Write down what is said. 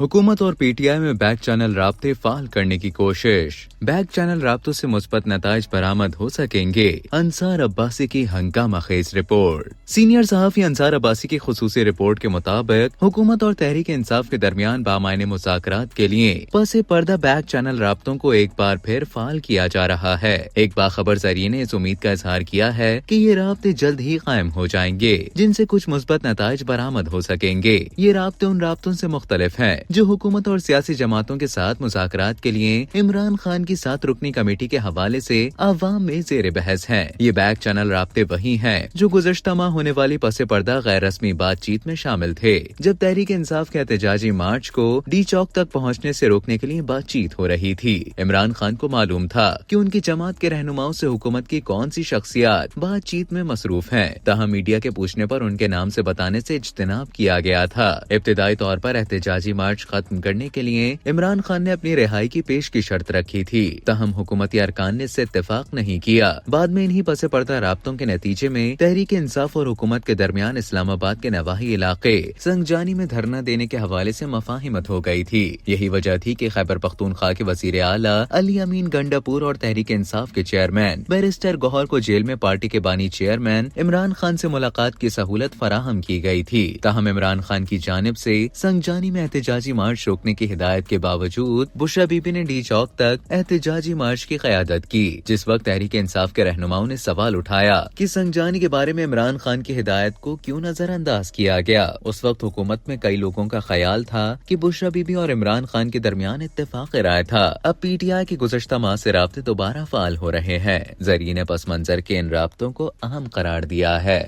हुकूमत और पीटीआई में बैक चैनल राब्ते फाल करने की कोशिश। बैक चैनल राब्तों से मुस्बत नताइज बरामद हो सकेंगे। अंसार अब्बासी की हंगामा खेज रिपोर्ट। सीनियर सहाफी अंसार अब्बासी की खुसूसी रिपोर्ट के मुताबिक हुकूमत और तहरीक इंसाफ के दरमियान बामायने मुज़ाकरात के लिए पसे पर्दा बैक चैनल राब्तों को एक बार फिर फाल किया जा रहा है। एक बाखबर जरिए ने इस उम्मीद का इजहार किया है कि ये राब्ते जल्द ही कायम हो जाएंगे, जिनसे कुछ मुस्बत नताइज बरामद हो सकेंगे। ये राब्ते उन राब्तों से मुख्तलिफ हैं जो हुकूमत और सियासी जमातों के साथ मुज़ाकरात के लिए इमरान खान की 7 रुकनी कमेटी के हवाले से आवाम में जेर बहस हैं। ये बैक चैनल राब्ते वही हैं जो गुज़श्ता माह होने वाली पसे पर्दा गैर रस्मी बातचीत में शामिल थे, जब तहरीक इंसाफ के एहतजाजी मार्च को डी चौक तक पहुँचने से रोकने के लिए बातचीत हो रही थी। इमरान खान को मालूम था कि उनकी जमात के रहनुमाओं से हुकूमत की कौन सी शख्सियात बातचीत में मसरूफ हैं, ताहम मीडिया के पूछने पर उनके नाम से बताने से इज्तिनाब किया गया था। इब्तिदाई तौर पर एहतजाजी मार्च खत्म करने के लिए इमरान खान ने अपनी रिहाई की पेश की शर्त रखी थी, ताहम हुकूमती अरकान ने इससे इत्तेफाक नहीं किया। बाद में इन्हीं पसे पर्दा राब्तों के नतीजे में तहरीक इंसाफ और हुकूमत के दरमियान इस्लामाबाद के नवाही इलाके संगजानी में धरना देने के हवाले से मफाहिमत हो गई थी। यही वजह थी कि खैबर पख्तूनख्वा के वजीर आला अली अमीन गंडापुर और तहरीक इंसाफ के चेयरमैन बैरिस्टर गौहर को जेल में पार्टी के बानी चेयरमैन इमरान खान से मुलाकात की सहूलत फराहम की गई थी। ताहम इमरान खान की जानिब से संगजानी में एहतजाजी मार्च रोकने की हिदायत के बावजूद बुशरा बीबी ने डी चौक तक एहतजाजी मार्च की क़यादत की। जिस वक्त तहरीक इंसाफ के रहनुमाओं ने सवाल उठाया कि संगजानी के बारे में इमरान खान की हिदायत को क्यों नजरअंदाज किया गया, उस वक्त हुकूमत में कई लोगों का ख्याल था कि बुशरा बीबी और इमरान खान के दरमियान इत्तेफाक राय था। अब पीटीआई के गुज़श्ता माह से राब्ते दोबारा फाल हो रहे हैं। जरिए ने पस मंजर के इन राब्तों को अहम करार दिया है।